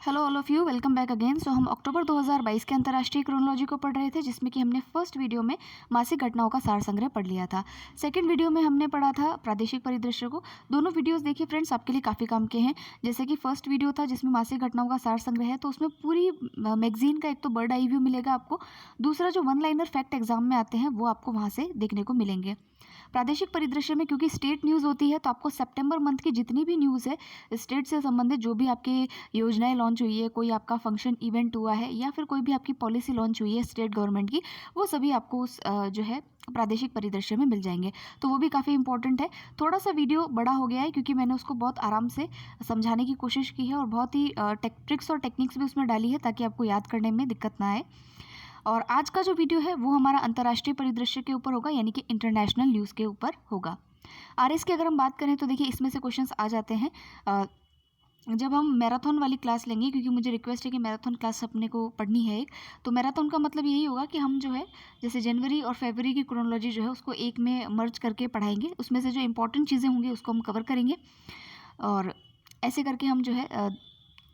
Hello all of you, welcome back again. So हम October 2022 के अंतर्राष्ट्रीय क्रोनोलॉजी को पढ़ रहे थे, जिसमें कि हमने फर्स्ट वीडियो में मासिक घटनाओं का सार संग्रह पढ़ लिया था। सेकंड वीडियो में हमने पढ़ा था प्रादेशिक परिदृश्य को। दोनों वीडियोस देखिए फ्रेंड्स, आपके लिए काफ़ी काम के हैं। जैसे कि फर्स्ट वीडियो था जिसमें मासिक घटनाओं का सार संग्रह है, तो उसमें पूरी मैगजीन का एक तो बर्ड आई व्यू मिलेगा आपको, दूसरा जो वन लाइनर फैक्ट एग्जाम में आते हैं वो आपको वहाँ से देखने को मिलेंगे। प्रादेशिक परिदृश्य में क्योंकि स्टेट न्यूज़ होती है, तो आपको सितंबर मंथ की जितनी भी न्यूज़ है स्टेट से संबंधित, जो भी आपकी योजनाएं लॉन्च हुई है, कोई आपका फंक्शन इवेंट हुआ है, या फिर कोई भी आपकी पॉलिसी लॉन्च हुई है स्टेट गवर्नमेंट की, वो सभी आपको उस जो है प्रादेशिक परिदृश्य में मिल जाएंगे। तो वो भी काफ़ी इंपॉर्टेंट है। थोड़ा सा वीडियो बड़ा हो गया है क्योंकि मैंने उसको बहुत आराम से समझाने की कोशिश की है और बहुत ही ट्रिक्स और टेक्निक्स भी उसमें डाली है ताकि आपको याद करने में दिक्कत ना आए। और आज का जो वीडियो है वो हमारा अंतर्राष्ट्रीय परिदृश्य के ऊपर होगा, यानी कि इंटरनेशनल न्यूज़ के ऊपर होगा। आरएस की अगर हम बात करें तो देखिए इसमें से क्वेश्चंस आ जाते हैं जब हम मैराथन वाली क्लास लेंगे, क्योंकि मुझे रिक्वेस्ट है कि मैराथन क्लास अपने को पढ़नी है एक। तो मैराथन का मतलब यही होगा कि हम जो है जैसे जनवरी और फरवरी की क्रोनोलॉजी जो है उसको एक में मर्ज करके पढ़ाएंगे, उसमें से जो इंपॉर्टेंट चीज़ें होंगी उसको हम कवर करेंगे, और ऐसे करके हम जो है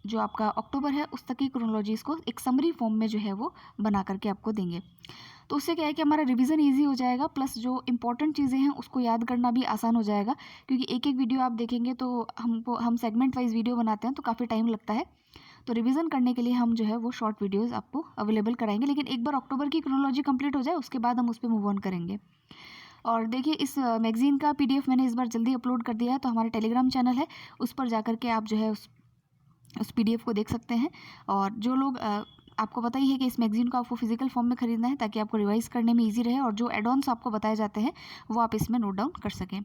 जो आपका अक्टूबर है उस तक की क्रोनोलॉजीज़ को एक समरी फॉर्म में जो है वो बना करके आपको देंगे। तो उससे क्या है कि हमारा रिवीजन इजी हो जाएगा, प्लस जो इंपॉर्टेंट चीज़ें हैं उसको याद करना भी आसान हो जाएगा, क्योंकि एक एक वीडियो आप देखेंगे तो हम सेगमेंट वाइज वीडियो बनाते हैं तो काफ़ी टाइम लगता है। तो रिवीजन करने के लिए हम जो है वो शॉर्ट वीडियोज़ आपको अवेलेबल कराएंगे, लेकिन एक बार अक्टूबर की क्रोनोलॉजी कंप्लीट हो जाए उसके बाद हम उस पर मूव ऑन करेंगे। और देखिए इस मैगजीन का पीडीएफ मैंने इस बार जल्दी अपलोड कर दिया है, तो हमारे टेलीग्राम चैनल है उस पर जा करके आप जो है उस पीडीएफ को देख सकते हैं। और जो लोग आपको पता ही है कि इस मैगजीन को आपको फिजिकल फॉर्म में खरीदना है ताकि आपको रिवाइज करने में इजी रहे, और जो एड ऑन्स आपको बताए जाते हैं वो आप इसमें नोट डाउन कर सकें।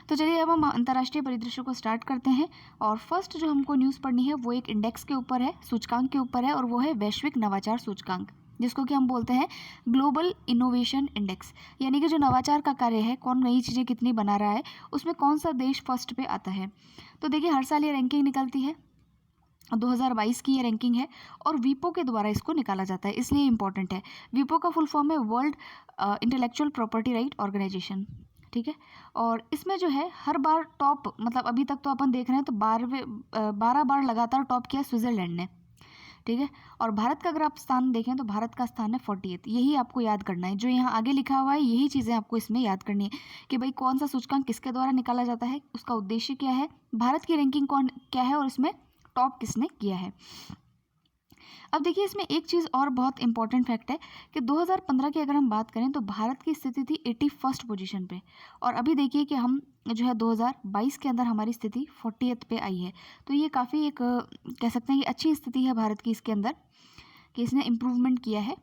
तो चलिए अब हम अंतर्राष्ट्रीय परिदृश्य को स्टार्ट करते हैं। और फर्स्ट जो हमको न्यूज़ पढ़नी है वो एक इंडेक्स के ऊपर है, सूचकांक के ऊपर है, और वो है वैश्विक नवाचार सूचकांक, जिसको कि हम बोलते हैं ग्लोबल इनोवेशन इंडेक्स। यानी कि जो नवाचार का कार्य है, कौन नई चीज़ें कितनी बना रहा है, उसमें कौन सा देश फर्स्ट पे आता है। तो देखिए हर साल ये रैंकिंग निकलती है, 2022 की ये रैंकिंग है, और वीपो के द्वारा इसको निकाला जाता है, इसलिए इम्पॉर्टेंट है। वीपो का फुल फॉर्म है World Intellectual Property Right Organization, ठीक है। और इसमें जो है हर बार टॉप, मतलब अभी तक तो अपन देख रहे हैं तो 12 बार लगातार टॉप किया स्विट्जरलैंड ने, ठीक है। और भारत का अगर आप स्थान देखें तो भारत का स्थान है 48। यही आपको याद करना है, जो यहाँ आगे लिखा हुआ है यही चीज़ें आपको इसमें याद करनी है कि भाई कौन सा सूचकांक किसके द्वारा निकाला जाता है, उसका उद्देश्य क्या है, भारत की रैंकिंग कौन क्या है, और इसमें टॉप किसने किया है। अब देखिए इसमें एक चीज़ और बहुत इंपॉर्टेंट फैक्ट है कि 2015 की अगर हम बात करें तो भारत की स्थिति थी 81st पोजीशन पे, और अभी देखिए कि हम जो है 2022 के अंदर हमारी स्थिति 40th पे आई है। तो ये काफ़ी एक कह सकते हैं कि अच्छी स्थिति है भारत की इसके अंदर, कि इसने इम्प्रूवमेंट किया है।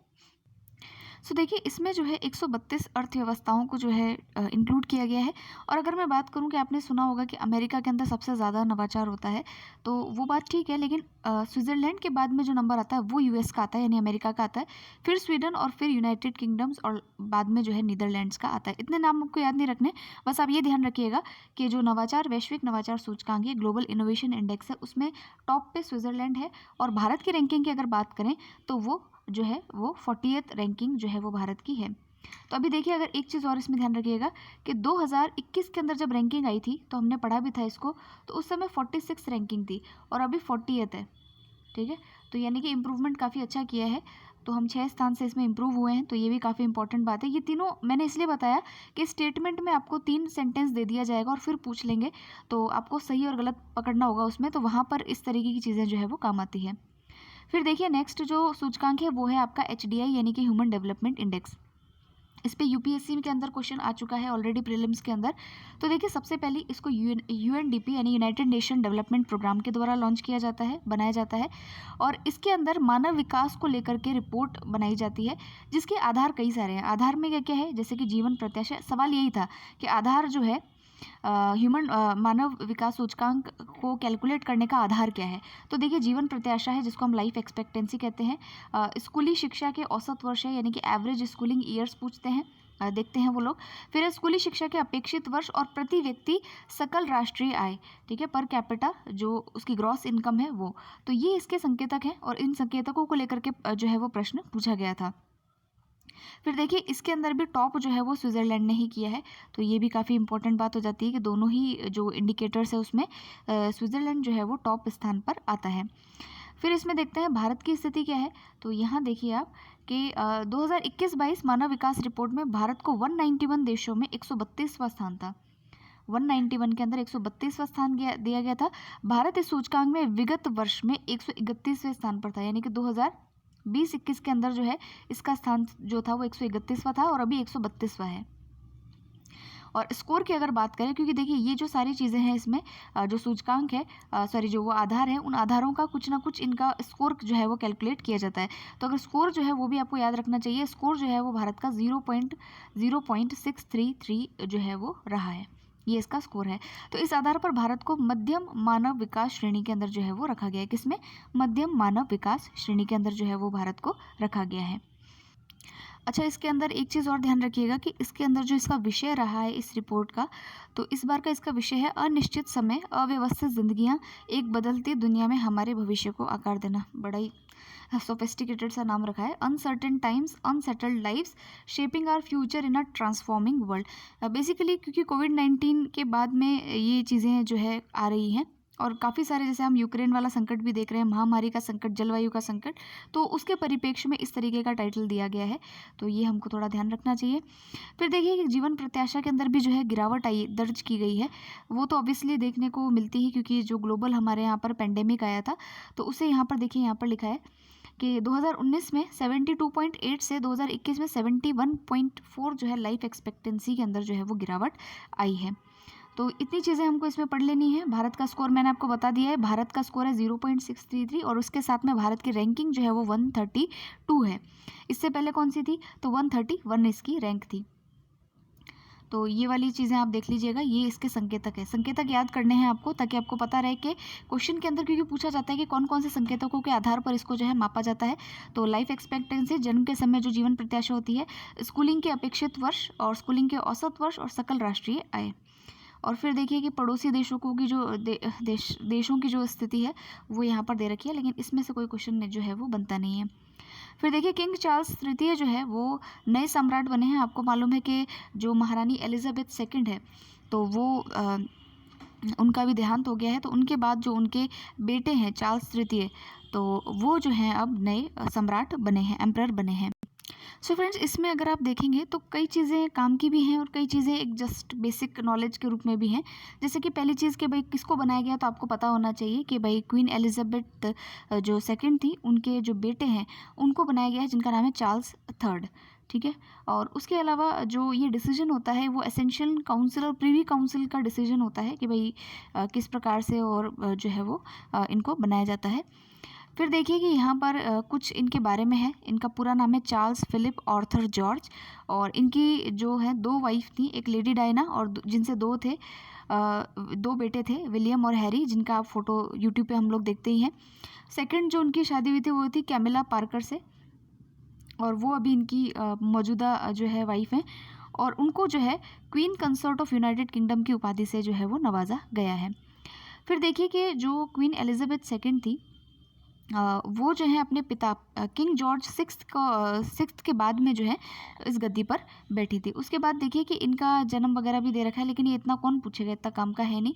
सो देखिए इसमें जो है 132 अर्थव्यवस्थाओं को जो है इंक्लूड किया गया है। और अगर मैं बात करूं कि आपने सुना होगा कि अमेरिका के अंदर सबसे ज़्यादा नवाचार होता है, तो वो बात ठीक है, लेकिन स्विट्ज़रलैंड के बाद में जो नंबर आता है वो यूएस का आता है, यानी अमेरिका का आता है, फिर स्वीडन, और फिर यूनाइटेड किंगडम्स, और बाद में जो है नीदरलैंड्स का आता है। इतने नाम आपको याद नहीं रखने, बस आप ये ध्यान रखिएगा कि जो नवाचार वैश्विक नवाचार सूचकांक है, ग्लोबल इनोवेशन इंडेक्स है, उसमें टॉप पे स्विट्ज़रलैंड है। और भारत की रैंकिंग की अगर बात करें तो वो जो है वो 40th रैंकिंग जो है वो भारत की है। तो अभी देखिए अगर एक चीज़ और इसमें ध्यान रखिएगा कि 2021 के अंदर जब रैंकिंग आई थी तो हमने पढ़ा भी था इसको, तो उस समय 46 रैंकिंग थी और अभी 40th है, ठीक है। तो यानी कि इम्प्रूवमेंट काफ़ी अच्छा किया है, तो हम 6 स्थान से इसमें इम्प्रूव हुए हैं, तो ये भी काफ़ी इंपॉर्टेंट बात है। ये तीनों मैंने इसलिए बताया कि स्टेटमेंट में आपको 3 सेंटेंस दे दिया जाएगा और फिर पूछ लेंगे, तो आपको सही और गलत पकड़ना होगा उसमें, तो वहाँ पर इस तरीके की चीज़ें जो है वो काम आती है। फिर देखिए नेक्स्ट जो सूचकांक है वो है आपका HDI, यानी कि ह्यूमन डेवलपमेंट इंडेक्स। इस पे यूपीएससी के अंदर क्वेश्चन आ चुका है ऑलरेडी प्रीलिम्स के अंदर। तो देखिए सबसे पहले इसको यूएनडीपी यानी यूनाइटेड नेशन डेवलपमेंट प्रोग्राम के द्वारा लॉन्च किया जाता है, बनाया जाता है, और इसके अंदर मानव विकास को लेकर के रिपोर्ट बनाई जाती है, जिसके आधार कई सारे हैं। आधार में क्या क्या है, जैसे कि जीवन प्रत्याशा, सवाल यही था कि आधार जो है मानव विकास सूचकांक को कैलकुलेट करने का आधार क्या है। तो देखिए जीवन प्रत्याशा है, जिसको हम लाइफ एक्सपेक्टेंसी कहते हैं। स्कूली शिक्षा के औसत वर्ष है, यानी कि एवरेज स्कूलिंग ईयर्स पूछते हैं, देखते हैं वो लोग। फिर स्कूली शिक्षा के अपेक्षित वर्ष और प्रति व्यक्ति सकल राष्ट्रीय आय, ठीक है, पर कैपिटा जो उसकी ग्रॉस इनकम है वो। तो ये इसके संकेतक हैं, और इन संकेतकों को लेकर के जो है वो प्रश्न पूछा गया था। फिर देखिए इसके अंदर भी टॉप जो है वो स्विट्ज़रलैंड ने ही किया है, तो ये भी काफ़ी इंपॉर्टेंट बात हो जाती है कि दोनों ही जो इंडिकेटर्स है उसमें स्विट्ज़रलैंड जो है वो टॉप स्थान पर आता है। फिर इसमें देखते हैं भारत की स्थिति क्या है। तो यहाँ देखिए आप कि 2021-22 मानव विकास रिपोर्ट में भारत को 191 देशों में 132वां स्थान था। 191 के अंदर 132वां स्थान दिया गया था। भारत इस सूचकांक में विगत वर्ष में 131वें स्थान पर था, यानी कि 2020-21 के अंदर जो है इसका स्थान जो था वो 131वां था और अभी 132वां है। और स्कोर की अगर बात करें, क्योंकि देखिए ये जो सारी चीज़ें हैं इसमें जो सूचकांक है, सॉरी जो वो आधार है, उन आधारों का कुछ ना कुछ इनका स्कोर जो है वो कैलकुलेट किया जाता है। तो अगर स्कोर जो है वो भी आपको याद रखना चाहिए। स्कोर जो है वो भारत का 0.633 जो है वो रहा है, ये इसका स्कोर है। तो इस आधार पर भारत को मध्यम मानव विकास श्रेणी के अंदर जो है वो रखा गया है। किसमें? मध्यम मानव विकास श्रेणी के अंदर जो है वो भारत को रखा गया है। अच्छा, इसके अंदर एक चीज़ और ध्यान रखिएगा कि इसके अंदर जो इसका विषय रहा है इस रिपोर्ट का, तो इस बार का इसका विषय है अनिश्चित समय, अव्यवस्थित जिंदगियां, एक बदलती दुनिया में हमारे भविष्य को आकार देना। बड़ा ही सोफिस्टिकेटेड सा नाम रखा है, uncertain times, unsettled lives, shaping our future in a transforming world. Basically क्योंकि कोविड-19 के बाद में ये चीज़ें जो है आ रही हैं और काफ़ी सारे, जैसे हम यूक्रेन वाला संकट भी देख रहे हैं, महामारी का संकट, जलवायु का संकट, तो उसके परिप्रेक्ष्य में इस तरीके का टाइटल दिया गया है। तो ये हमको थोड़ा ध्यान रखना चाहिए। फिर देखिए कि जीवन प्रत्याशा के अंदर भी जो है गिरावट दर्ज की गई है। वो तो ऑब्वियसली देखने को मिलती ही, क्योंकि जो ग्लोबल हमारे यहाँ पर पेंडेमिक आया था, तो उसे यहाँ पर देखिए, यहाँ पर लिखा है कि 2019 में 72.8 से 2021 में 71.4 जो है लाइफ एक्सपेक्टेंसी के अंदर जो है वो गिरावट आई है। तो इतनी चीज़ें हमको इसमें पढ़ लेनी है। भारत का स्कोर मैंने आपको बता दिया है, भारत का स्कोर है 0.633 और उसके साथ में भारत की रैंकिंग जो है वो 132 है। इससे पहले कौन सी थी? तो 131 इसकी रैंक थी। तो ये वाली चीज़ें आप देख लीजिएगा, ये इसके संकेतक है। संकेतक याद करने हैं आपको, ताकि आपको पता रहे कि क्वेश्चन के अंदर, क्योंकि पूछा जाता है कि कौन कौन से संकेतकों के आधार पर इसको जो है मापा जाता है। तो लाइफ एक्सपेक्टेंसी, जन्म के समय जो जीवन प्रत्याशा होती है, स्कूलिंग के अपेक्षित वर्ष और स्कूलिंग के औसत वर्ष और सकल राष्ट्रीय आय। और फिर देखिए कि पड़ोसी देशों को की जो देशों की जो स्थिति है वो यहाँ पर दे रखी है, लेकिन इसमें से कोई क्वेश्चन जो है वो बनता नहीं है। फिर देखिए किंग चार्ल्स तृतीय जो है वो नए सम्राट बने हैं। आपको मालूम है कि जो महारानी एलिजाबेथ सेकंड है, तो वो उनका भी देहांत हो गया है। तो उनके बाद जो उनके बेटे हैं चार्ल्स तृतीय, तो वो जो हैं अब नए सम्राट बने हैं, एम्परर बने हैं। सो फ्रेंड्स, इसमें अगर आप देखेंगे तो कई चीज़ें काम की भी हैं और कई चीज़ें एक जस्ट बेसिक नॉलेज के रूप में भी हैं। जैसे कि पहली चीज़ कि भाई किसको बनाया गया, तो आपको पता होना चाहिए कि भाई क्वीन एलिजाबेथ जो सेकंड थी, उनके जो बेटे हैं उनको बनाया गया है, जिनका नाम है चार्ल्स थर्ड। ठीक है। और उसके अलावा जो ये डिसीजन होता है वो एसेंशियल काउंसिल और प्रीवी काउंसिल का डिसीजन होता है कि भाई किस प्रकार से और जो है वो इनको बनाया जाता है। फिर देखिए कि यहाँ पर कुछ इनके बारे में है। इनका पूरा नाम है चार्ल्स फिलिप आर्थर जॉर्ज, और इनकी जो है 2 वाइफ थी, एक लेडी डायना और जिनसे 2 थे, 2 बेटे थे, विलियम और हैरी, जिनका आप फोटो यूट्यूब पे हम लोग देखते ही हैं। सेकंड जो उनकी शादी हुई थी वो थी कैमिला पार्कर से, और वो अभी इनकी मौजूदा जो है वाइफ हैं, और उनको जो है queen concert of United kingdom की उपाधि से जो है वो नवाजा गया है। फिर देखिए कि जो क्वीन एलिजाबेथ सेकंड थी, वो जो है अपने पिता किंग जॉर्ज सिक्स्थ के बाद में जो है इस गद्दी पर बैठी थी। उसके बाद देखिए कि इनका जन्म वगैरह भी दे रखा है, लेकिन ये इतना कौन पूछेगा, इतना काम का है नहीं।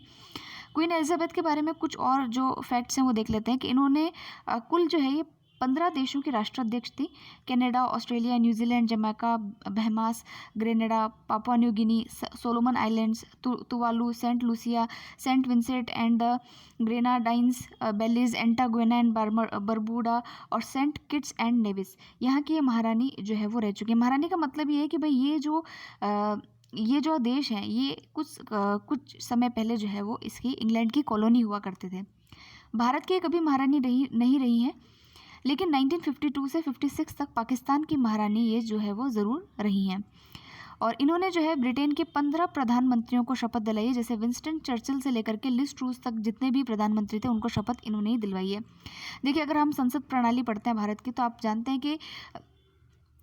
क्वीन एलिजाबेथ के बारे में कुछ और जो फैक्ट्स हैं वो देख लेते हैं कि इन्होंने कुल जो है ये 15 देशों की राष्ट्राध्यक्ष थी। Canada, Australia, New Zealand, Jamaica, Bahamas, Grenada, Papua New Guinea, Solomon Islands, Tuvalu, Saint Lucia, Saint Vincent and the Grenadines, Belize, Antigua and Barbuda और सेंट किट्स एंड नेविस, यहाँ की ये महारानी जो है वो रह चुकी है। महारानी का मतलब ये है कि भाई ये जो देश हैं ये कुछ समय पहले जो है वो इसकी इंग्लैंड की कॉलोनी हुआ करते थे। भारत की कभी महारानी नहीं रही हैं, लेकिन 1952 से 56 तक पाकिस्तान की महारानी ये जो है वो ज़रूर रही हैं। और इन्होंने जो है ब्रिटेन के 15 प्रधानमंत्रियों को शपथ दिलाई है, जैसे विंस्टन चर्चिल से लेकर के लिज ट्रूस तक जितने भी प्रधानमंत्री थे उनको शपथ इन्होंने ही दिलवाई है। देखिए अगर हम संसद प्रणाली पढ़ते हैं भारत की, तो आप जानते हैं कि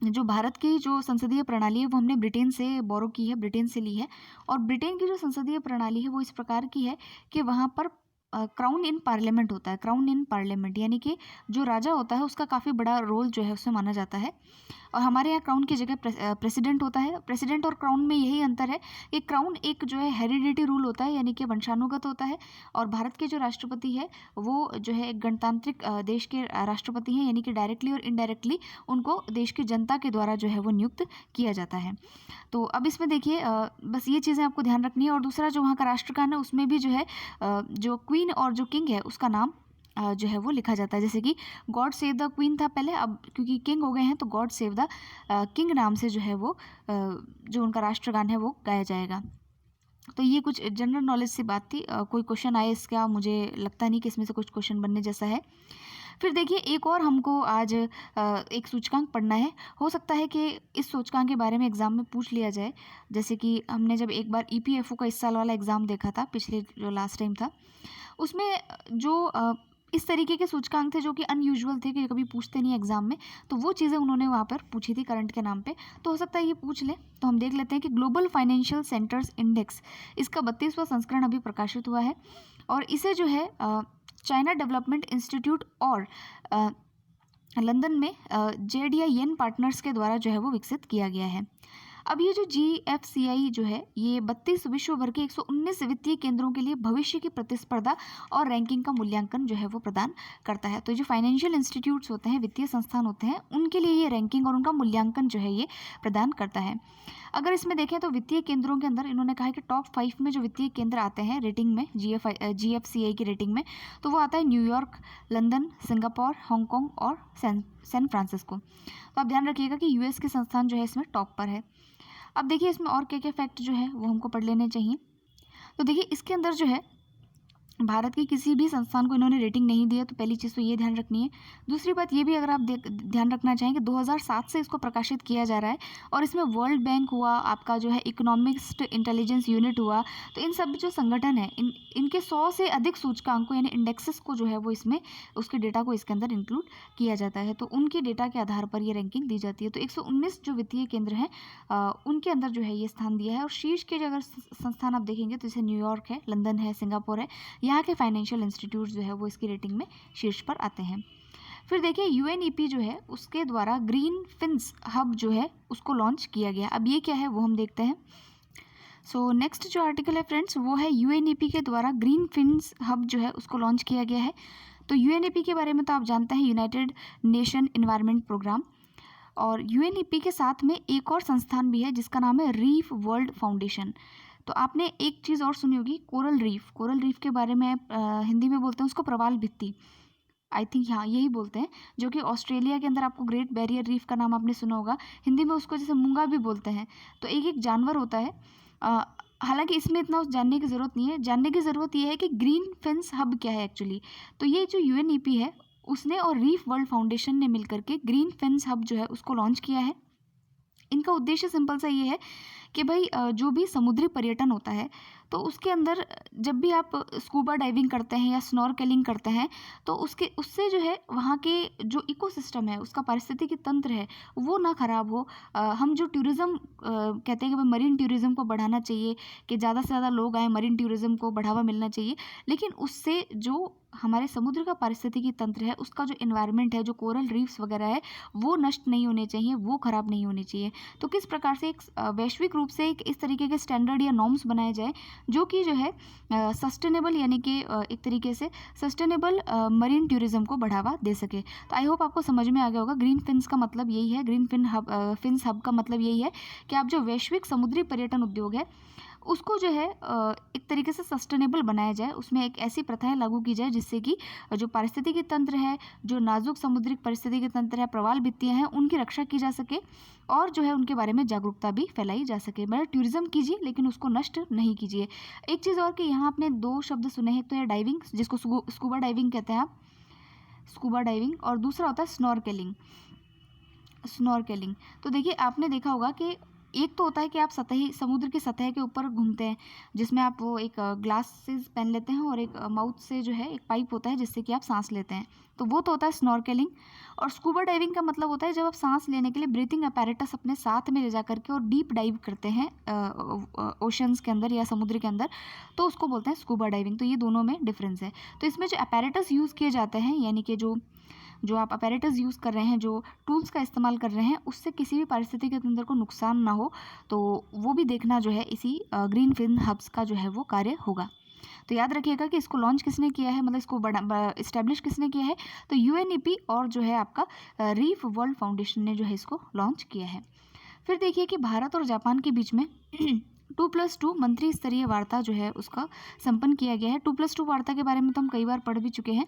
जो भारत की जो संसदीय प्रणाली है वो हमने ब्रिटेन से बोरो की है, ब्रिटेन से ली है। और ब्रिटेन की जो संसदीय प्रणाली है वो इस प्रकार की है कि वहाँ पर क्राउन इन पार्लियामेंट होता है। क्राउन इन पार्लियामेंट यानी कि जो राजा होता है उसका काफ़ी बड़ा रोल जो है उसमें माना जाता है। और हमारे यहाँ क्राउन की जगह प्रेसिडेंट होता है। प्रेसिडेंट और क्राउन में यही अंतर है कि क्राउन एक जो है हेरिडिटी रूल होता है यानी कि वंशानुगत होता है, और भारत के जो राष्ट्रपति है वो जो है एक गणतांत्रिक देश के राष्ट्रपति हैं, यानी कि डायरेक्टली और इनडायरेक्टली उनको देश की जनता के द्वारा जो है वो नियुक्त किया जाता है। तो अब इसमें देखिए बस ये चीज़ें आपको ध्यान रखनी है। और दूसरा जो वहाँ का राष्ट्रगान है उसमें भी जो है जो क्वीन और जो किंग है उसका नाम जो है वो लिखा जाता है। जैसे कि गॉड सेव द क्वीन था पहले, अब क्योंकि किंग हो गए हैं तो गॉड सेव द किंग नाम से जो है वो जो उनका राष्ट्रगान है वो गाया जाएगा। तो ये कुछ जनरल नॉलेज से बात थी। कोई क्वेश्चन आए इसका मुझे लगता नहीं कि इसमें से कुछ क्वेश्चन बनने जैसा है। फिर देखिए एक और हमको आज एक सूचकांक पढ़ना है। हो सकता है कि इस सूचकांक के बारे में एग्ज़ाम में पूछ लिया जाए। जैसे कि हमने जब एक बार ईपीएफओ का इस साल वाला एग्ज़ाम देखा था, पिछले जो लास्ट टाइम था, उसमें जो इस तरीके के सूचकांक थे जो कि अनयूजुअल थे, कि कभी पूछते नहीं एग्ज़ाम में, तो वो चीज़ें उन्होंने वहाँ पर पूछी थी करंट के नाम पे। तो हो सकता है ये पूछ लें। तो हम देख लेते हैं कि ग्लोबल फाइनेंशियल सेंटर्स इंडेक्स, इसका 32वां संस्करण अभी प्रकाशित हुआ है, और इसे जो है चाइना डेवलपमेंट इंस्टीट्यूट और लंदन में जेडिया येन पार्टनर्स के द्वारा जो है वो विकसित किया गया है। अब ये जो GFCI जो है ये 32 विश्व भर के 119 वित्तीय केंद्रों के लिए भविष्य की प्रतिस्पर्धा और रैंकिंग का मूल्यांकन जो है वो प्रदान करता है। तो जो फाइनेंशियल इंस्टीट्यूट्स होते हैं, वित्तीय संस्थान होते हैं, उनके लिए ये रैंकिंग और उनका मूल्यांकन जो है ये प्रदान करता है। अगर इसमें देखें तो वित्तीय केंद्रों के अंदर इन्होंने कहा है कि टॉप 5 में जो वित्तीय केंद्र आते हैं रेटिंग में, GFCI की रेटिंग में, तो वो आता है न्यूयॉर्क, लंदन, सिंगापुर, हांगकांग और सैन फ्रांसिस्को। तो आप ध्यान रखिएगा कि US के संस्थान जो है इसमें टॉप पर है। अब देखिए इसमें और क्या क्या फैक्ट जो है वो हमको पढ़ लेने चाहिए। तो देखिए इसके अंदर जो है भारत की किसी भी संस्थान को इन्होंने रेटिंग नहीं दी है, तो पहली चीज़ तो ये ध्यान रखनी है। दूसरी बात ये भी अगर आप ध्यान रखना चाहें कि 2007 से इसको प्रकाशित किया जा रहा है, और इसमें वर्ल्ड बैंक हुआ, आपका जो है इकोनॉमिक्स इंटेलिजेंस यूनिट हुआ, तो इन सब जो संगठन है इनके 100 से अधिक सूचकांक को यानी इंडेक्सेस को जो है वो इसमें उसके डेटा को इसके अंदर इंक्लूड किया जाता है। तो उनके डेटा के आधार पर ये रैंकिंग दी जाती है। तो 119 जो वित्तीय केंद्र हैं उनके अंदर जो है ये स्थान दिया है। और शीर्ष के जो अगर संस्थान आप देखेंगे तो जैसे न्यूयॉर्क है, लंदन है, सिंगापुर है, यहाँ के फाइनेंशियल इंस्टीट्यूट जो है वो इसकी रेटिंग में शीर्ष पर आते हैं। फिर देखिए UNEP जो है उसके द्वारा ग्रीन फिन्स हब जो है उसको लॉन्च किया गया। अब ये क्या है वो हम देखते हैं। सो नेक्स्ट जो आर्टिकल है फ्रेंड्स वो है UNEP के द्वारा ग्रीन फिन्स हब जो है उसको लॉन्च किया गया है। तो UNEP के बारे में तो आप जानते हैं, यूनाइटेड नेशन एनवायरनमेंट प्रोग्राम। और UNEP के साथ में एक और संस्थान भी है जिसका नाम है रीफ वर्ल्ड फाउंडेशन। तो आपने एक चीज़ और सुनी होगी, कोरल रीफ। कोरल रीफ के बारे में हिंदी में बोलते हैं उसको प्रवाल भित्ति, आई थिंक हाँ यही बोलते हैं, जो कि ऑस्ट्रेलिया के अंदर आपको ग्रेट बैरियर रीफ का नाम आपने सुना होगा। हिंदी में उसको जैसे मूंगा भी बोलते हैं। तो एक एक जानवर होता है। हालांकि इसमें इतना जानने की ज़रूरत नहीं है। जानने की ज़रूरत यह है कि ग्रीन फिन्स हब क्या है एक्चुअली। तो ये जो UNEP है उसने और रीफ वर्ल्ड फाउंडेशन ने मिलकर के ग्रीन फिन्स हब जो है उसको लॉन्च किया है। इनका उद्देश्य सिंपल सा ये है कि भाई जो भी समुद्री पर्यटन होता है तो उसके अंदर जब भी आप स्कूबा डाइविंग करते हैं या स्नॉर्केलिंग करते हैं तो उससे जो है वहाँ के जो इकोसिस्टम है, उसका पारिस्थितिकी तंत्र है, वो ना ख़राब हो। हम जो टूरिज़्म कहते हैं कि भाई मरीन टूरिज़्म को बढ़ाना चाहिए, कि ज़्यादा से ज़्यादा लोग आए, मरीन टूरिज़्म को बढ़ावा मिलना चाहिए, लेकिन उससे जो हमारे समुद्र का पारिस्थितिकी तंत्र है, उसका जो एनवायरनमेंट है, जो कोरल रीफ्स वगैरह है, वो नष्ट नहीं होने चाहिए, वो ख़राब नहीं होने चाहिए। तो किस प्रकार से एक वैश्विक रूप से एक इस तरीके के स्टैंडर्ड या नॉर्म्स बनाए जाए जो कि जो है सस्टेनेबल यानी कि एक तरीके से सस्टेनेबल मरीन टूरिज़्म को बढ़ावा दे सके। तो आई होप आपको समझ में आ गया होगा। ग्रीन फिन्स का मतलब यही है, ग्रीन फिन्स हब का मतलब यही है कि आप जो वैश्विक समुद्री पर्यटन उद्योग है उसको जो है एक तरीके से सस्टेनेबल बनाया जाए, उसमें एक ऐसी प्रथाएं लागू की जाए जिससे कि जो पारिस्थितिकी तंत्र है, जो नाजुक समुद्री पारिस्थितिकी तंत्र है, प्रवाल भित्तियाँ हैं, उनकी रक्षा की जा सके और जो है उनके बारे में जागरूकता भी फैलाई जा सके। मतलब टूरिज़्म कीजिए लेकिन उसको नष्ट नहीं कीजिए। एक चीज़ और कि यहाँ आपने 2 शब्द सुने हैं, एक तो है डाइविंग जिसको स्कूबा डाइविंग कहते हैं आप, स्कूबा डाइविंग, और दूसरा होता है स्नॉर्केलिंग। तो देखिए आपने देखा होगा कि एक तो होता है कि आप सतही समुद्र की सतह के ऊपर घूमते हैं, जिसमें आप वो एक ग्लासेस पहन लेते हैं और एक माउथ से जो है एक पाइप होता है जिससे कि आप सांस लेते हैं, तो वो तो होता है स्नॉर्केलिंग। और स्कूबा डाइविंग का मतलब होता है जब आप सांस लेने के लिए ब्रीथिंग अपैरेटस अपने साथ में ले जा करके और डीप डाइव करते हैं ओशंस के अंदर या समुद्र के अंदर, तो उसको बोलते हैं स्कूबा डाइविंग। तो ये दोनों में डिफरेंस है। तो इसमें जो अपैरेटस यूज़ किए जाते हैं, यानी कि जो जो आप अपैरेटस यूज़ कर रहे हैं, जो टूल्स का इस्तेमाल कर रहे हैं, उससे किसी भी पारिस्थितिकी के अंदर को नुकसान ना हो, तो वो भी देखना जो है इसी ग्रीन फिन हब्स का जो है वो कार्य होगा। तो याद रखिएगा कि इसको लॉन्च किसने किया है, मतलब इसको बड़ा इस्टेब्लिश किसने किया है, तो यूएनईपी और जो है आपका रीफ वर्ल्ड फाउंडेशन ने जो है इसको लॉन्च किया है। फिर देखिए कि भारत और जापान के बीच में 2+2 मंत्री स्तरीय वार्ता जो है उसका संपन्न किया गया है। 2+2 वार्ता के बारे में तो हम कई बार पढ़ भी चुके हैं,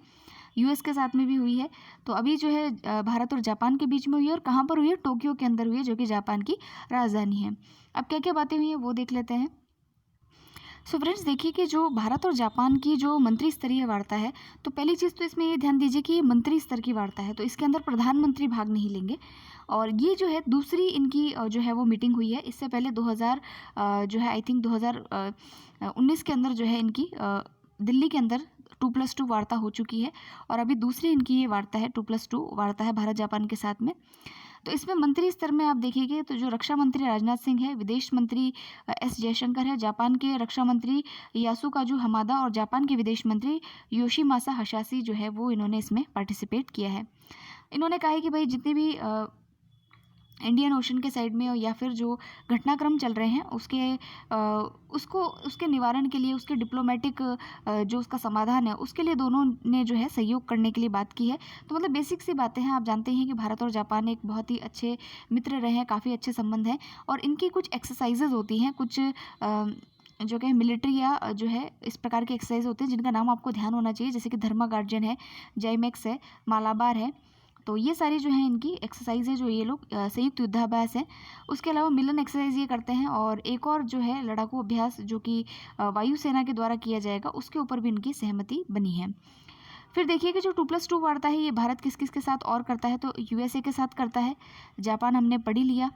यूएस के साथ में भी हुई है। तो अभी जो है भारत और जापान के बीच में हुई है, और कहाँ पर हुई है, टोक्यो के अंदर हुई है, जो कि जापान की राजधानी है। अब क्या क्या बातें हुई हैं वो देख लेते हैं। सो फ्रेंड्स, देखिए कि जो भारत और जापान की जो मंत्री स्तरीय वार्ता है, तो पहली चीज़ तो इसमें ये ध्यान दीजिए कि ये मंत्री स्तर की वार्ता है, तो इसके अंदर प्रधानमंत्री भाग नहीं लेंगे। और ये जो है दूसरी इनकी जो है वो मीटिंग हुई है। इससे पहले 2000 जो है आई थिंक 2019 के अंदर जो है इनकी दिल्ली के अंदर 2+2 वार्ता हो चुकी है, और अभी दूसरी इनकी ये वार्ता है, 2+2 वार्ता है भारत जापान के साथ में। तो इसमें मंत्री स्तर में आप देखिएगा तो जो रक्षा मंत्री राजनाथ सिंह है, विदेश मंत्री एस जयशंकर है, जापान के रक्षा मंत्री यासुकाजु हमादा और जापान के विदेश मंत्री योशिमासा हशासी जो है वो इन्होंने इसमें पार्टिसिपेट किया है। इन्होंने कहा है कि भाई जितने भी इंडियन ओशन के साइड में या फिर जो घटनाक्रम चल रहे हैं उसके निवारण के लिए, उसके डिप्लोमेटिक जो उसका समाधान है उसके लिए दोनों ने जो है सहयोग करने के लिए बात की है। तो मतलब बेसिक सी बातें हैं। आप जानते हैं कि भारत और जापान एक बहुत ही अच्छे मित्र रहे हैं, काफ़ी अच्छे संबंध हैं, और इनकी कुछ एक्सरसाइजेज होती हैं, कुछ जो कि मिलिट्री या जो है इस प्रकार के एक्सरसाइज होते हैं जिनका नाम आपको ध्यान होना चाहिए, जैसे कि धर्मा गार्जियन है, जयमेक्स है, मालाबार है। तो ये सारी जो है इनकी एक्सरसाइज है जो ये लोग संयुक्त युद्धाभ्यास है। उसके अलावा मिलन एक्सरसाइज ये करते हैं, और एक और जो है लड़ाकू अभ्यास जो कि वायुसेना के द्वारा किया जाएगा, उसके ऊपर भी इनकी सहमति बनी है। फिर देखिए कि जो 2+2 वार्ता है ये भारत किस किस के साथ और करता है, तो यूएसए के साथ करता है, जापान हमने पढ़ ही लिया।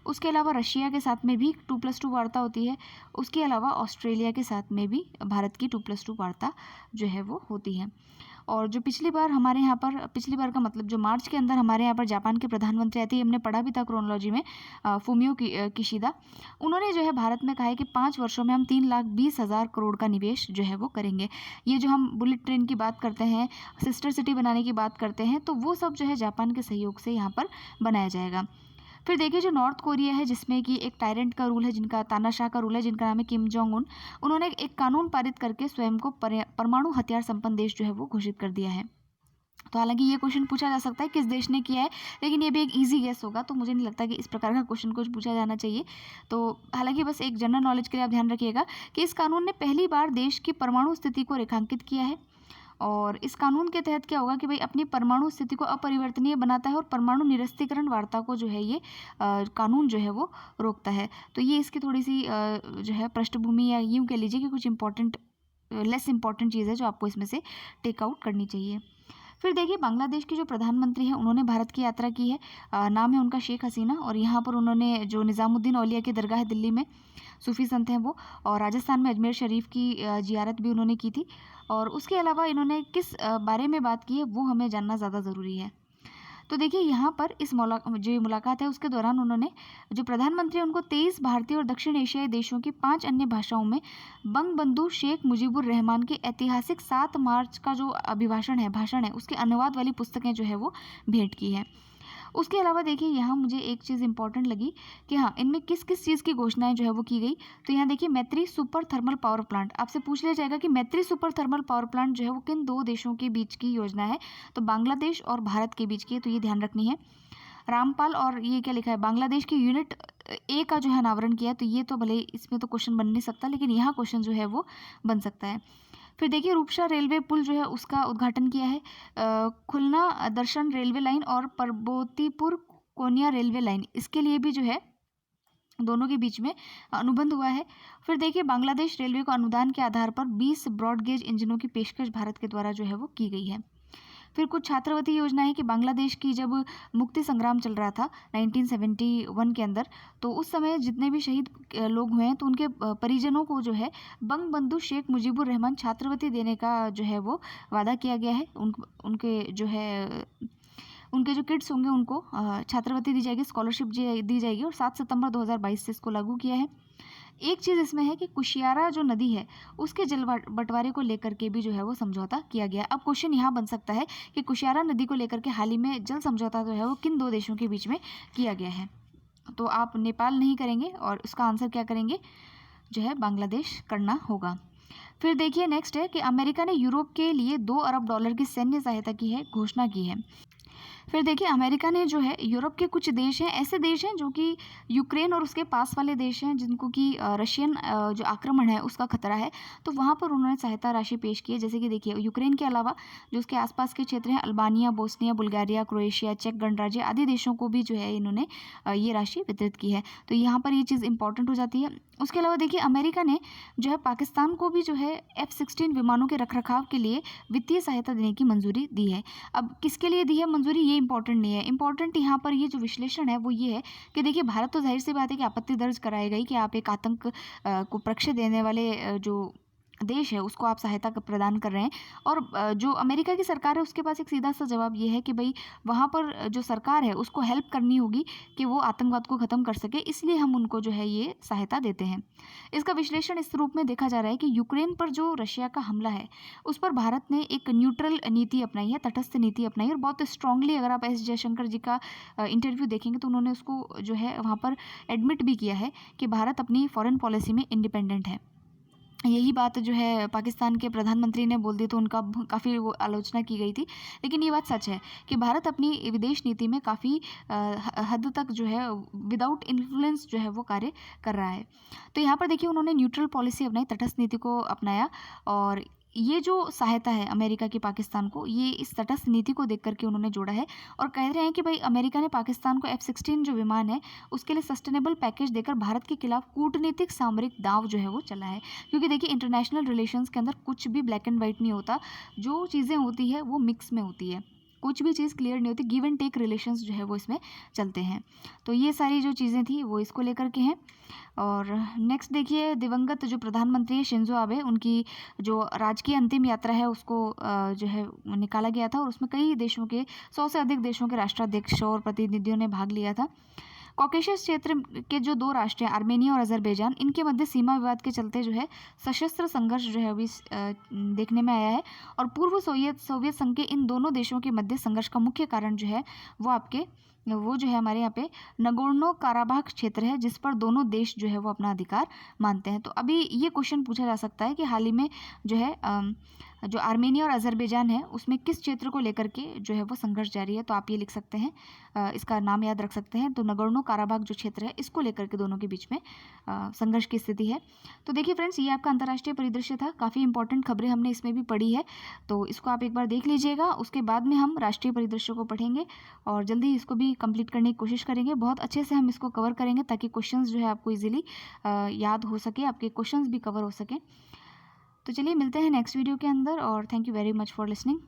उसके अलावा रशिया के साथ में भी 2+2 वार्ता होती है। उसके अलावा ऑस्ट्रेलिया के साथ में भी भारत की 2+2 वार्ता जो है वो होती है। और जो पिछली बार हमारे यहाँ पर, पिछली बार का मतलब जो मार्च के अंदर हमारे यहाँ पर जापान के प्रधानमंत्री आए थे, हमने पढ़ा भी था क्रोनोलॉजी में, फूमियो किशिदा, उन्होंने जो है भारत में कहा है कि 5 वर्षों में हम 3,20,000 करोड़ का निवेश जो है वो करेंगे। ये जो हम बुलेट ट्रेन की बात करते हैं, सिस्टर सिटी बनाने की बात करते हैं, तो वो सब जो है जापान के सहयोग से यहाँ पर बनाया जाएगा। फिर देखिए जो नॉर्थ कोरिया है, जिसमें कि एक टायरेंट का रूल है, जिनका तानाशाह का रूल है, जिनका नाम है किम जोंग उन, उन्होंने एक कानून पारित करके स्वयं को परमाणु हथियार संपन्न देश जो है वो घोषित कर दिया है। तो हालांकि ये क्वेश्चन पूछा जा सकता है किस देश ने किया है, लेकिन ये भी एक इजी गेस होगा, तो मुझे नहीं लगता कि इस प्रकार का क्वेश्चन कुछ पूछा जाना चाहिए। तो हालांकि बस एक जनरल नॉलेज के लिए आप ध्यान रखिएगा कि इस कानून ने पहली बार देश की परमाणु स्थिति को रेखांकित किया है। और इस कानून के तहत क्या होगा कि भाई अपनी परमाणु स्थिति को अपरिवर्तनीय बनाता है, और परमाणु निरस्तीकरण वार्ता को जो है ये कानून जो है वो रोकता है। तो ये इसकी थोड़ी सी जो है पृष्ठभूमि, या यूँ कह लीजिए कि कुछ इंपॉर्टेंट लेस इंपॉर्टेंट चीज़ है जो आपको इसमें से टेक आउट करनी चाहिए। फिर देखिए बांग्लादेश के जो प्रधानमंत्री हैं उन्होंने भारत की यात्रा की है। नाम है उनका शेख हसीना, और यहाँ पर उन्होंने जो निज़ामुद्दीन औलिया की दरगाह है दिल्ली में, सूफ़ी संत हैं वो, और राजस्थान में अजमेर शरीफ की ज़ियारत भी उन्होंने की थी। और उसके अलावा इन्होंने किस बारे में बात की है वो हमें जानना ज़्यादा ज़रूरी है। तो देखिए यहाँ पर इस जो मुलाकात है उसके दौरान उन्होंने, जो प्रधानमंत्री हैं उनको 23 भारतीय और दक्षिण एशियाई देशों की 5 अन्य भाषाओं में बंगबंधु शेख मुजीबुर रहमान के ऐतिहासिक 7 मार्च का जो भाषण है उसके अनुवाद वाली पुस्तकें जो है वो भेंट की है। उसके अलावा देखिए यहाँ मुझे एक चीज़ इंपॉर्टेंट लगी कि हाँ, इनमें किस किस चीज़ की घोषणाएं जो है वो की गई। तो यहाँ देखिए मैत्री सुपर थर्मल पावर प्लांट, आपसे पूछ लिया जाएगा कि मैत्री सुपर थर्मल पावर प्लांट जो है वो किन 2 देशों के बीच की योजना है, तो बांग्लादेश और भारत के बीच की है, तो ये ध्यान रखनी है। रामपाल, और ये क्या लिखा है, बांग्लादेश की यूनिट ए का जो है अनावरण किया, तो ये तो भले इसमें तो क्वेश्चन बन नहीं सकता, लेकिन यहाँ क्वेश्चन जो है वो बन सकता है। फिर देखिए रूपसा रेलवे पुल जो है उसका उद्घाटन किया है। खुलना दर्शन रेलवे लाइन और परबोतीपुर कोनिया रेलवे लाइन, इसके लिए भी जो है दोनों के बीच में अनुबंध हुआ है। फिर देखिए बांग्लादेश रेलवे को अनुदान के आधार पर 20 ब्रॉडगेज इंजनों की पेशकश भारत के द्वारा जो है वो की गई है। फिर कुछ छात्रवृत्ति योजना है कि बांग्लादेश की जब मुक्ति संग्राम चल रहा था 1971 के अंदर, तो उस समय जितने भी शहीद लोग हुए हैं तो उनके परिजनों को जो है बंगबंधु शेख मुजीबुर रहमान छात्रवृत्ति देने का जो है वो वादा किया गया है। उनके जो है उनके जो किड्स होंगे उनको छात्रवृत्ति दी जाएगी, स्कॉलरशिप दी जाएगी और 7 सितंबर 2022 से इसको लागू किया है। एक चीज़ इसमें है कि कुशियारा जो नदी है उसके जल बंटवारे को लेकर के भी जो है वो समझौता किया गया। अब क्वेश्चन यहाँ बन सकता है कि कुशियारा नदी को लेकर के हाल ही में जल समझौता जो है वो किन दो देशों के बीच में किया गया है? तो आप नेपाल नहीं करेंगे और उसका आंसर क्या करेंगे, जो है बांग्लादेश करना होगा। फिर देखिए नेक्स्ट है कि अमेरिका ने यूरोप के लिए $2 अरब की सैन्य सहायता की है, घोषणा की है। फिर देखिए अमेरिका ने जो है यूरोप के कुछ देश हैं, ऐसे देश हैं जो कि यूक्रेन और उसके पास वाले देश हैं जिनको कि रशियन जो आक्रमण है उसका खतरा है, तो वहाँ पर उन्होंने सहायता राशि पेश की है। जैसे कि देखिए यूक्रेन के अलावा जो उसके आसपास के क्षेत्र हैं, अल्बानिया, बोस्निया, बुल्गारिया, क्रोएशिया, चेक गणराज्य आदि देशों को भी जो है इन्होंने ये राशि वितरित की है। तो यहाँ पर ये चीज़ इंपॉर्टेंट हो जाती है। उसके अलावा देखिए अमेरिका ने जो है पाकिस्तान को भी जो है F-16 विमानों के रखरखाव के लिए वित्तीय सहायता देने की मंजूरी दी है। अब किसके लिए दी है मंजूरी, ये इंपॉर्टेंट नहीं है। इंपॉर्टेंट यहाँ पर ये जो विश्लेषण है वो ये है कि देखिए भारत तो जाहिर सी बात है कि आपत्ति दर्ज कराएगा ही कि आप एक आतंक को प्रक्षय देने वाले जो देश है उसको आप सहायता प्रदान कर रहे हैं। और जो अमेरिका की सरकार है उसके पास एक सीधा सा जवाब ये है कि भाई वहाँ पर जो सरकार है उसको हेल्प करनी होगी कि वो आतंकवाद को ख़त्म कर सके, इसलिए हम उनको जो है ये सहायता देते हैं। इसका विश्लेषण इस रूप में देखा जा रहा है कि यूक्रेन पर जो रशिया का हमला है उस पर भारत ने एक न्यूट्रल नीति अपनाई है, तटस्थ नीति अपनाई है और बहुत स्ट्रांगली, अगर आप एस जयशंकर जी का इंटरव्यू देखेंगे तो उन्होंने उसको जो है वहाँ पर एडमिट भी किया है कि भारत अपनी फॉरेन पॉलिसी में इंडिपेंडेंट है। यही बात जो है पाकिस्तान के प्रधानमंत्री ने बोल दी तो उनका काफ़ी वो आलोचना की गई थी, लेकिन ये बात सच है कि भारत अपनी विदेश नीति में काफ़ी हद तक जो है विदाउट इन्फ्लुएंस जो है वो कार्य कर रहा है। तो यहाँ पर देखिए उन्होंने न्यूट्रल पॉलिसी अपनाई, तटस्थ नीति को अपनाया और ये जो सहायता है अमेरिका की पाकिस्तान को, ये इस तटस्थ नीति को देख करके उन्होंने जोड़ा है और कह रहे हैं कि भाई अमेरिका ने पाकिस्तान को F-16 जो विमान है उसके लिए सस्टेनेबल पैकेज देकर भारत के खिलाफ कूटनीतिक सामरिक दाव जो है वो चला है। क्योंकि देखिए इंटरनेशनल रिलेशंस के अंदर कुछ भी ब्लैक एंड वाइट नहीं होता, जो चीज़ें होती है वो मिक्स में होती है, कुछ भी चीज़ क्लियर नहीं होती, गिव एंड टेक रिलेशंस जो है वो इसमें चलते हैं। तो ये सारी जो चीज़ें थी वो इसको लेकर के हैं। और नेक्स्ट देखिए दिवंगत जो प्रधानमंत्री है शिंजो आबे, उनकी जो राजकीय अंतिम यात्रा है उसको जो है निकाला गया था और उसमें कई देशों के 100 से अधिक देशों के राष्ट्राध्यक्षों और प्रतिनिधियों ने भाग लिया था। कॉकेशियस क्षेत्र के जो दो राष्ट्र हैं आर्मेनिया और अजरबैजान, इनके मध्य सीमा विवाद के चलते जो है सशस्त्र संघर्ष जो है अभी देखने में आया है और पूर्व सोवियत संघ के इन दोनों देशों के मध्य संघर्ष का मुख्य कारण जो है वो जो है हमारे यहाँ पे नगोर्नो काराबाख क्षेत्र है, जिस पर दोनों देश जो है वो अपना अधिकार मानते हैं। तो अभी ये क्वेश्चन पूछा जा सकता है कि हाल ही में जो है जो आर्मेनिया और अजरबैजान है उसमें किस क्षेत्र को लेकर के जो है वो संघर्ष जारी है, तो आप ये लिख सकते हैं, इसका नाम याद रख सकते हैं। तो नगोर्नो काराबाख जो क्षेत्र है इसको लेकर के दोनों के बीच में संघर्ष की स्थिति है। तो देखिए फ्रेंड्स, ये आपका अंतर्राष्ट्रीय परिदृश्य था, काफ़ी इंपॉर्टेंट खबरें हमने इसमें भी पढ़ी है, तो इसको आप एक बार देख लीजिएगा। उसके बाद में हम राष्ट्रीय परिदृश्य को पढ़ेंगे और जल्दी इसको भी कंप्लीट करने की कोशिश करेंगे। बहुत अच्छे से हम इसको कवर करेंगे ताकि क्वेश्चंस जो है आपको इजीली याद हो सके, आपके क्वेश्चंस भी कवर हो सके। तो चलिए मिलते हैं नेक्स्ट वीडियो के अंदर और thank you very much for listening.